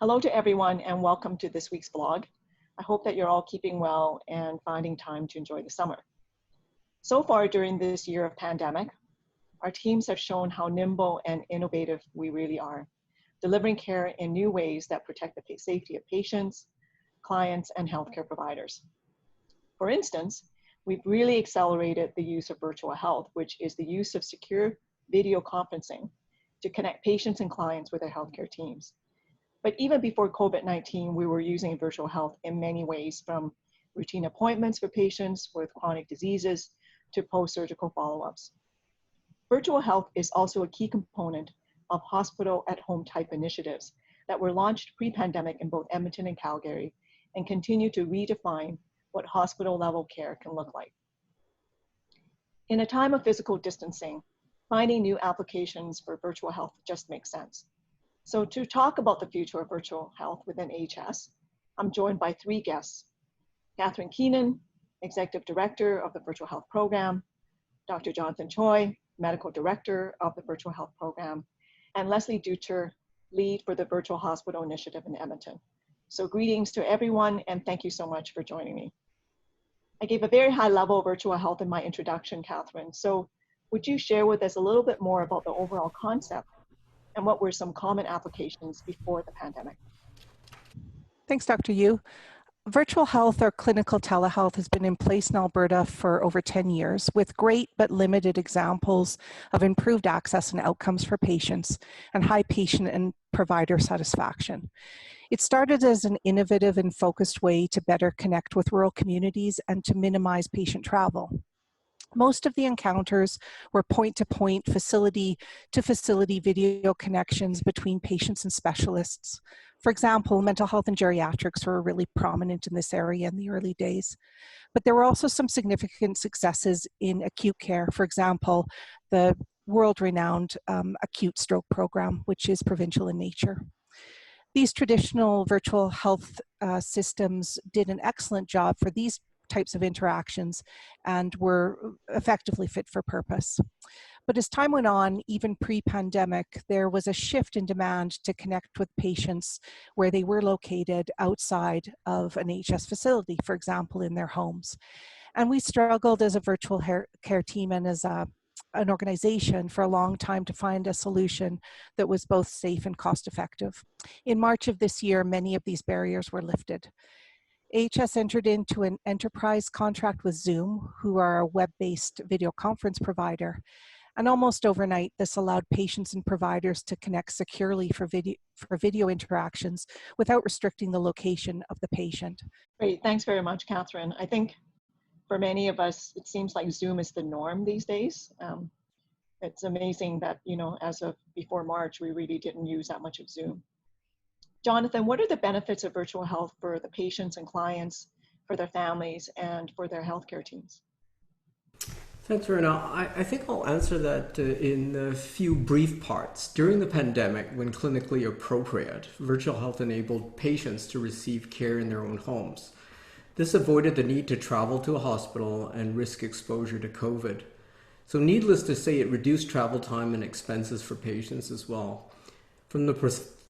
Hello to everyone and welcome to this week's blog. I hope that you're all keeping well and finding time to enjoy the summer. So far during this year of pandemic, our teams have shown how nimble and innovative we really are, delivering care in new ways that protect the safety of patients, clients, and healthcare providers. For instance, we've really accelerated the use of virtual health, which is the use of secure video conferencing to connect patients and clients with their healthcare teams. But even before COVID-19, we were using virtual health in many ways, from routine appointments for patients with chronic diseases to post-surgical follow-ups. Virtual health is also a key component of hospital at-home type initiatives that were launched pre-pandemic in both Edmonton and Calgary and continue to redefine what hospital-level care can look like. In a time of physical distancing, finding new applications for virtual health just makes sense. So to talk about the future of virtual health within AHS, I'm joined by three guests: Catherine Keenan, Executive Director of the Virtual Health Program, Dr. Jonathan Choi, Medical Director of the Virtual Health Program, and Leslie Ducher, Lead for the Virtual Hospital Initiative in Edmonton. So greetings to everyone and thank you so much for joining me. I gave a very high level of virtual health in my introduction, Catherine. So would you share with us a little bit more about the overall concept and what were some common applications before the pandemic? Thanks, Dr. Yu. Virtual health or clinical telehealth has been in place in Alberta for over 10 years with great but limited examples of improved access and outcomes for patients and high patient and provider satisfaction. It started as an innovative and focused way to better connect with rural communities and to minimize patient travel. Most of the encounters were point-to-point, facility-to-facility video connections between patients and specialists. For example, mental health and geriatrics were really prominent in this area in the early days. But there were also some significant successes in acute care. For example, the world-renowned acute stroke program, which is provincial in nature. These traditional virtual health systems did an excellent job for these types of interactions and were effectively fit for purpose. But as time went on, even pre-pandemic, there was a shift in demand to connect with patients where they were located outside of an AHS facility, for example, in their homes. And we struggled as a virtual care team and as an organization for a long time to find a solution that was both safe and cost effective. In March of this year, many of these barriers were lifted. AHS entered into an enterprise contract with Zoom, who are a web-based video conference provider. And almost overnight, this allowed patients and providers to connect securely for video interactions without restricting the location of the patient. Great, thanks very much, Catherine. I think for many of us, it seems like Zoom is the norm these days. It's amazing that, as of before March, we really didn't use that much of Zoom. Jonathan, what are the benefits of virtual health for the patients and clients, for their families, and for their healthcare teams? Thanks, Verna. I think I'll answer that in a few brief parts. During the pandemic, when clinically appropriate, virtual health enabled patients to receive care in their own homes. This avoided the need to travel to a hospital and risk exposure to COVID. So needless to say, it reduced travel time and expenses for patients as well. From the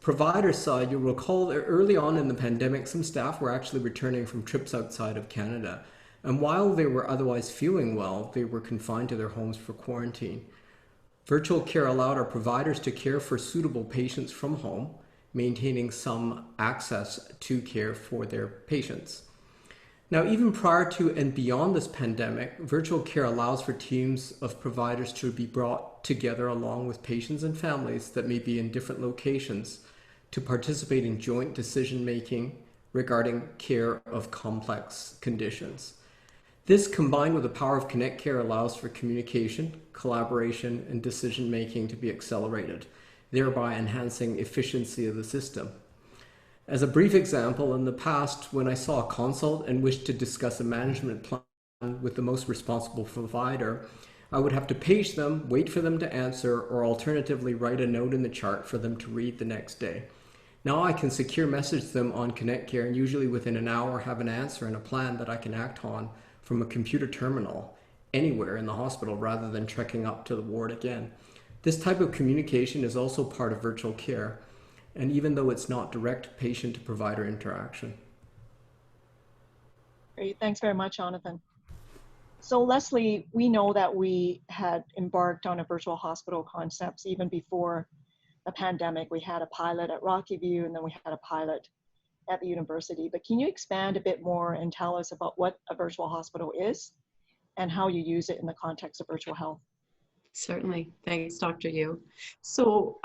provider side, you'll recall that early on in the pandemic, some staff were actually returning from trips outside of Canada. And while they were otherwise feeling well, they were confined to their homes for quarantine. Virtual care allowed our providers to care for suitable patients from home, maintaining some access to care for their patients. Now, even prior to and beyond this pandemic, virtual care allows for teams of providers to be brought together along with patients and families that may be in different locations to participate in joint decision-making regarding care of complex conditions. This, combined with the power of Connect Care, allows for communication, collaboration, and decision-making to be accelerated, thereby enhancing efficiency of the system. As a brief example, in the past, when I saw a consult and wished to discuss a management plan with the most responsible provider, I would have to page them, wait for them to answer, or alternatively write a note in the chart for them to read the next day. Now I can secure message them on Connect Care and usually within an hour have an answer and a plan that I can act on from a computer terminal anywhere in the hospital rather than trekking up to the ward again. This type of communication is also part of virtual care. and even though it's not direct patient to provider interaction. Great, thanks very much, Jonathan. So Leslie, we know that we had embarked on a virtual hospital concepts even before the pandemic. We had a pilot at Rocky View, and then we had a pilot at the university. But can you expand a bit more and tell us about what a virtual hospital is and how you use it in the context of virtual health? Certainly. Thanks, Dr. Yu. So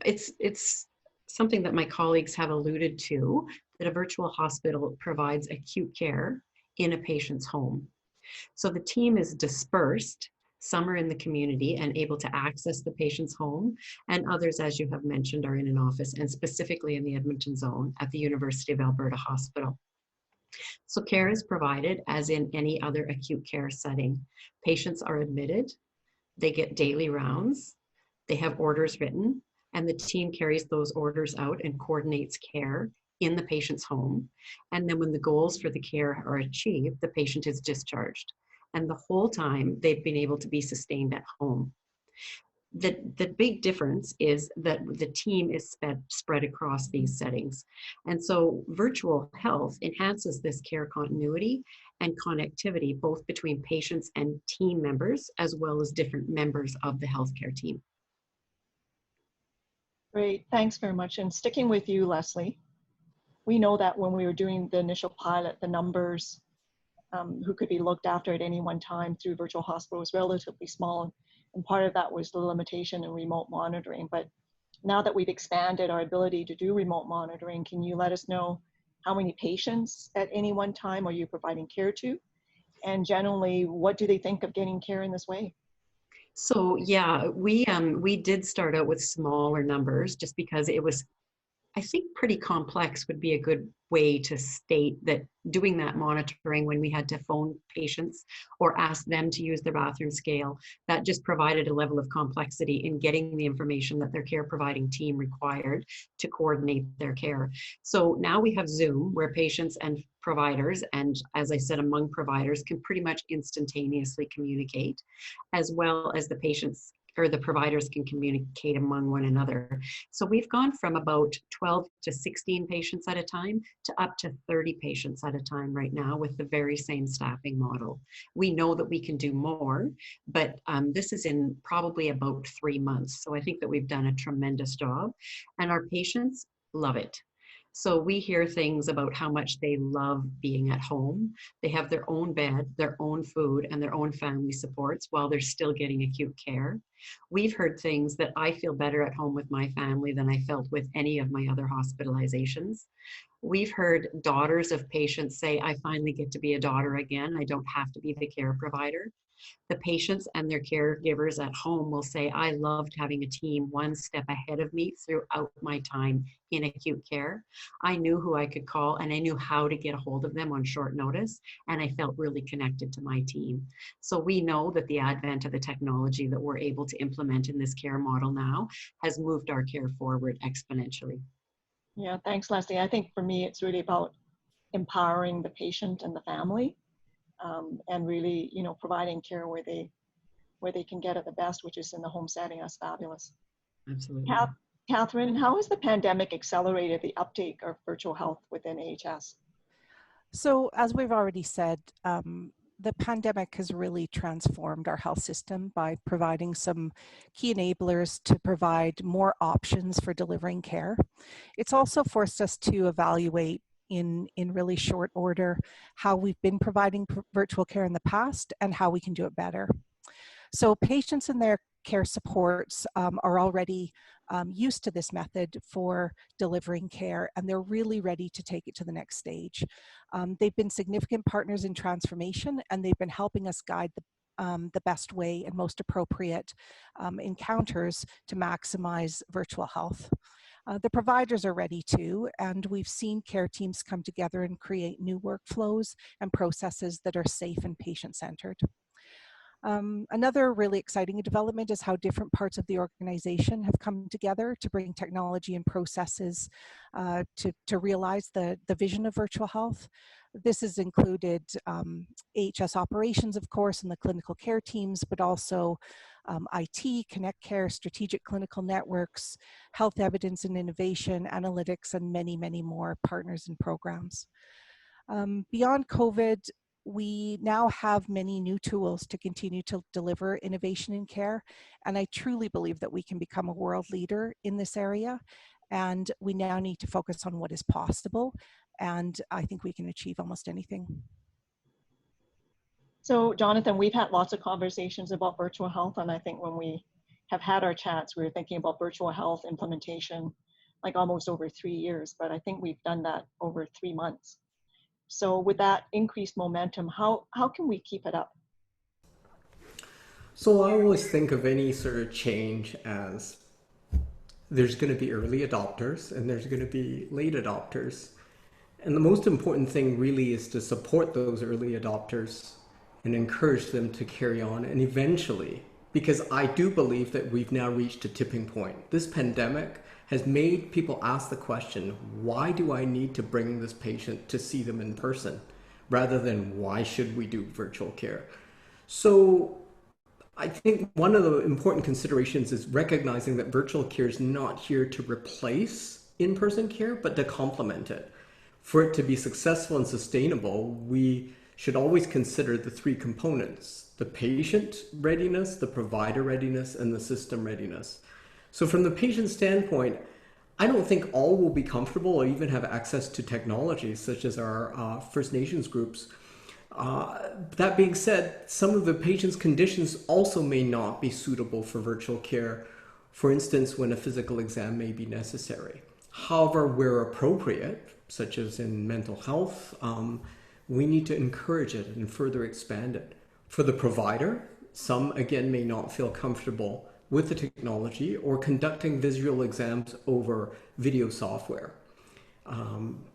it's something that my colleagues have alluded to, that a virtual hospital provides acute care in a patient's home. So the team is dispersed. Some are in the community and able to access the patient's home, and others, as you have mentioned, are in an office, and specifically in the Edmonton zone at the University of Alberta Hospital. So care is provided as in any other acute care setting. Patients are admitted, they get daily rounds, they have orders written, and the team carries those orders out and coordinates care in the patient's home. And then when the goals for the care are achieved, the patient is discharged. And the whole time they've been able to be sustained at home. The big difference is that the team is spread across these settings. And so virtual health enhances this care continuity and connectivity, both between patients and team members, as well as different members of the healthcare team. Great, thanks very much. And sticking with you, Leslie, we know that when we were doing the initial pilot, the numbers who could be looked after at any one time through virtual hospital was relatively small. And part of that was the limitation in remote monitoring. But now that we've expanded our ability to do remote monitoring, can you let us know how many patients at any one time are you providing care to? And generally, what do they think of getting care in this way? So yeah, we did start out with smaller numbers just because it was, I think, pretty complex would be a good way to state that doing that monitoring when we had to phone patients or ask them to use their bathroom scale, that just provided a level of complexity in getting the information that their care providing team required to coordinate their care. So now we have Zoom, where patients and providers, and as I said, among providers, can pretty much instantaneously communicate, as well as the patients or the providers can communicate among one another. So we've gone from about 12 to 16 patients at a time to up to 30 patients at a time right now with the very same staffing model. We know that we can do more, but this is in probably about 3 months. So I think that we've done a tremendous job, and our patients love it. So we hear things about how much they love being at home. They have their own bed, their own food, and their own family supports while they're still getting acute care. We've heard things that I feel better at home with my family than I felt with any of my other hospitalizations. We've heard daughters of patients say, I finally get to be a daughter again. I don't have to be the care provider. The patients and their caregivers at home will say, I loved having a team one step ahead of me throughout my time in acute care. I knew who I could call, and I knew how to get a hold of them on short notice, and I felt really connected to my team. So we know that the advent of the technology that we're able to implement in this care model now has moved our care forward exponentially. Yeah, thanks, Leslie. I think for me, it's really about empowering the patient and the family. And really, providing care where they can get it the best, which is in the home setting. That's fabulous. Absolutely. Catherine, how has the pandemic accelerated the uptake of virtual health within AHS? So as we've already said, the pandemic has really transformed our health system by providing some key enablers to provide more options for delivering care. It's also forced us to evaluate in really short order how we've been providing virtual care in the past and how we can do it better. So patients and their care supports are already used to this method for delivering care, and they're really ready to take it to the next stage. They've been significant partners in transformation, and they've been helping us guide the best way and most appropriate encounters to maximize virtual health. The providers are ready too, and we've seen care teams come together and create new workflows and processes that are safe and patient-centered. Another really exciting development is how different parts of the organization have come together to bring technology and processes to realize the vision of virtual health. This has included AHS operations, of course, and the clinical care teams, but also IT, Connect Care, strategic clinical networks, health evidence and innovation, analytics, and many, many more partners and programs. Beyond COVID, we now have many new tools to continue to deliver innovation in care. And I truly believe that we can become a world leader in this area. And we now need to focus on what is possible. And I think we can achieve almost anything. So Jonathan, we've had lots of conversations about virtual health. And I think when we have had our chats, we were thinking about virtual health implementation like almost over 3 years, but I think we've done that over 3 months. So with that increased momentum, how can we keep it up? So I always think of any sort of change as there's going to be early adopters and there's going to be late adopters. And the most important thing really is to support those early adopters and encourage them to carry on. And eventually, because I do believe that we've now reached a tipping point. This pandemic has made people ask the question, why do I need to bring this patient to see them in person rather than why should we do virtual care? So I think one of the important considerations is recognizing that virtual care is not here to replace in-person care, but to complement it. For it to be successful and sustainable, we should always consider the 3 components: the patient readiness, the provider readiness, and the system readiness. So from the patient standpoint, I don't think all will be comfortable or even have access to technologies such as our First Nations groups. That being said, some of the patient's conditions also may not be suitable for virtual care, for instance, when a physical exam may be necessary. However, where appropriate, such as in mental health, we need to encourage it and further expand it. For the provider, some again may not feel comfortable with the technology or conducting visual exams over video software.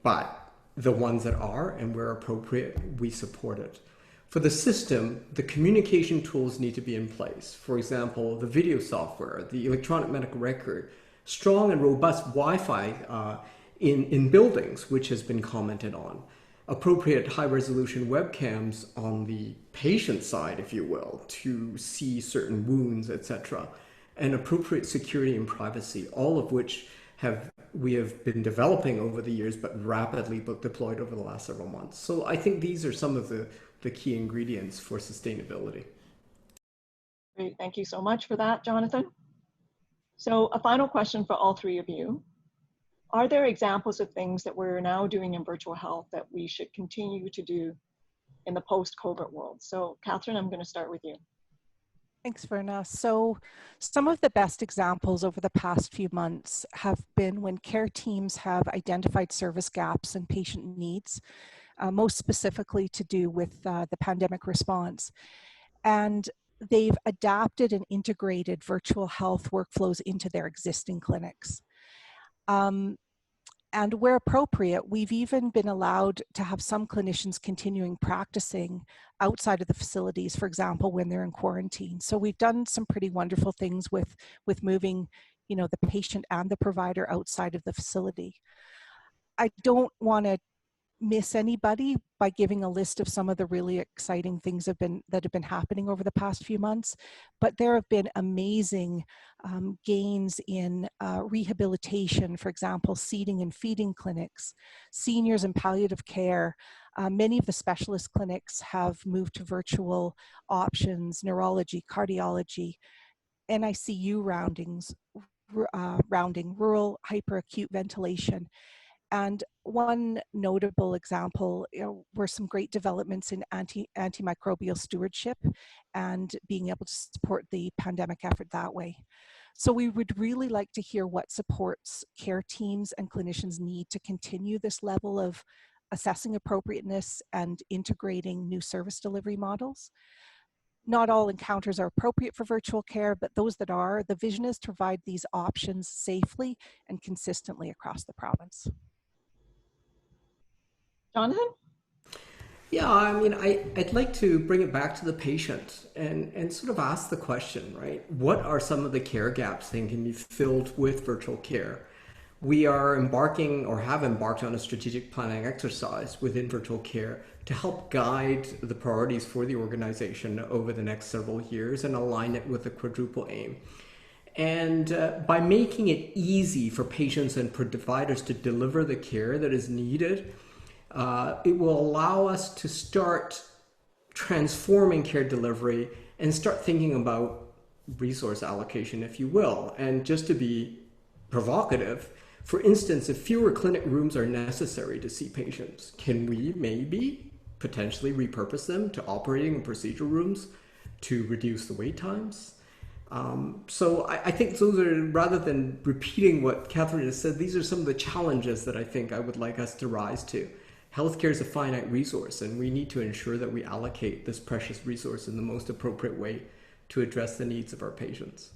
But the ones that are, and where appropriate, we support it. For the system, the communication tools need to be in place. For example, the video software, the electronic medical record, strong and robust Wi-Fi in buildings, which has been commented on. Appropriate high-resolution webcams on the patient side, if you will, to see certain wounds, etc., and appropriate security and privacy, all of which we have been developing over the years, but rapidly deployed over the last several months. So I think these are some of the key ingredients for sustainability. Great, thank you so much for that, Jonathan. So a final question for all 3 of you. Are there examples of things that we're now doing in virtual health that we should continue to do in the post-COVID world? So Catherine, I'm going to start with you. Thanks, Verna. So some of the best examples over the past few months have been when care teams have identified service gaps and patient needs, most specifically to do with the pandemic response. And they've adapted and integrated virtual health workflows into their existing clinics. And where appropriate, we've even been allowed to have some clinicians continuing practicing outside of the facilities, for example, when they're in quarantine. So we've done some pretty wonderful things with moving, the patient and the provider outside of the facility. I don't want to miss anybody by giving a list of some of the really exciting things that have been happening over the past few months, but there have been amazing gains in rehabilitation, for example, seating and feeding clinics, seniors and palliative care. Many of the specialist clinics have moved to virtual options, neurology, cardiology, NICU rounding, rural hyperacute ventilation. And one notable example were some great developments in antimicrobial stewardship and being able to support the pandemic effort that way. So we would really like to hear what supports care teams and clinicians need to continue this level of assessing appropriateness and integrating new service delivery models. Not all encounters are appropriate for virtual care, but those that are, the vision is to provide these options safely and consistently across the province. Jonathan? Yeah, I mean, I'd like to bring it back to the patient and sort of ask the question, right? What are some of the care gaps that can be filled with virtual care? we are embarking or have embarked on a strategic planning exercise within virtual care to help guide the priorities for the organization over the next several years and align it with the quadruple aim. And by making it easy for patients and providers to deliver the care that is needed, it will allow us to start transforming care delivery and start thinking about resource allocation, if you will. And just to be provocative, for instance, if fewer clinic rooms are necessary to see patients, can we maybe potentially repurpose them to operating and procedure rooms to reduce the wait times? So I think those are, rather than repeating what Catherine has said, these are some of the challenges that I think I would like us to rise to. Healthcare is a finite resource, and we need to ensure that we allocate this precious resource in the most appropriate way to address the needs of our patients.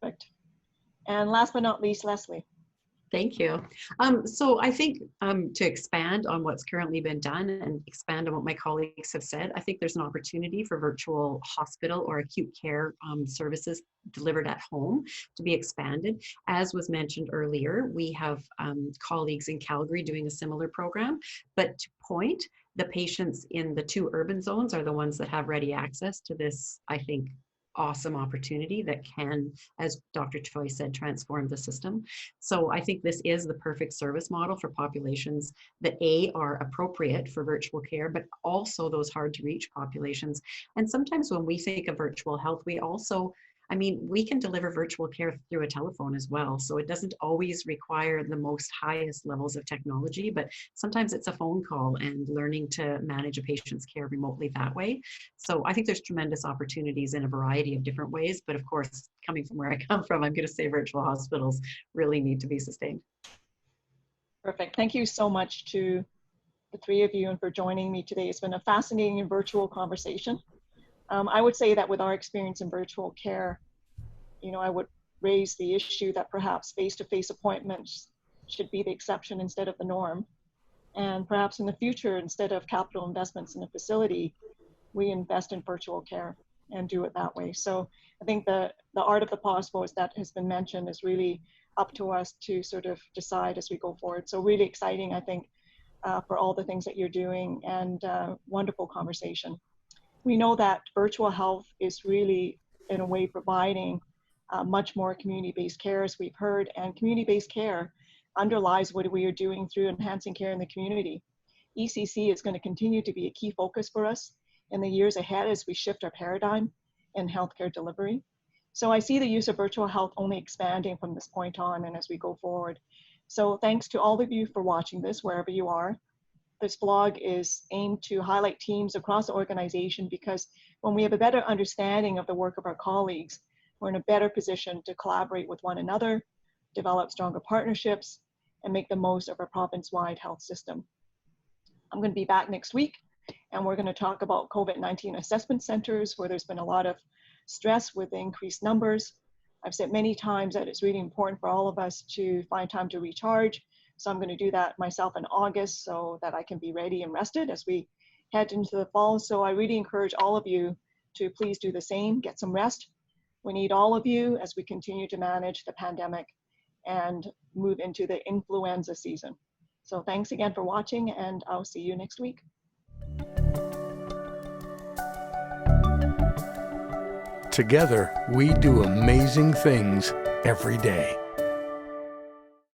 Perfect. And last but not least, Leslie. Thank you. So I think to expand on what's currently been done and expand on what my colleagues have said, I think there's an opportunity for virtual hospital or acute care services delivered at home to be expanded. As was mentioned earlier, we have colleagues in Calgary doing a similar program, but to point, the patients in the 2 urban zones are the ones that have ready access to this, I think, awesome opportunity that can, as Dr. Choi said, transform the system. So I think this is the perfect service model for populations that are appropriate for virtual care, but also those hard to reach populations. And sometimes when we think of virtual health, we also, we can deliver virtual care through a telephone as well. So it doesn't always require the most highest levels of technology, but sometimes it's a phone call and learning to manage a patient's care remotely that way. So I think there's tremendous opportunities in a variety of different ways. But of course, coming from where I come from, I'm going to say virtual hospitals really need to be sustained. Perfect. Thank you so much to the 3 of you and for joining me today. It's been a fascinating and virtual conversation. I would say that with our experience in virtual care, I would raise the issue that perhaps face-to-face appointments should be the exception instead of the norm. And perhaps in the future, instead of capital investments in a facility, we invest in virtual care and do it that way. So I think the art of the possible, as that has been mentioned, is really up to us to sort of decide as we go forward. So really exciting, I think, for all the things that you're doing, and wonderful conversation. We know that virtual health is really, in a way, providing much more community-based care, as we've heard, and community-based care underlies what we are doing through enhancing care in the community. ECC is going to continue to be a key focus for us in the years ahead as we shift our paradigm in healthcare delivery. So I see the use of virtual health only expanding from this point on and as we go forward. So thanks to all of you for watching this, wherever you are. This blog is aimed to highlight teams across the organization, because when we have a better understanding of the work of our colleagues, we're in a better position to collaborate with one another, develop stronger partnerships, and make the most of our province-wide health system. I'm going to be back next week, and we're going to talk about COVID-19 assessment centers, where there's been a lot of stress with the increased numbers. I've said many times that it's really important for all of us to find time to recharge. So I'm going to do that myself in August so that I can be ready and rested as we head into the fall. So I really encourage all of you to please do the same, get some rest. We need all of you as we continue to manage the pandemic and move into the influenza season. So thanks again for watching, and I'll see you next week. Together, we do amazing things every day.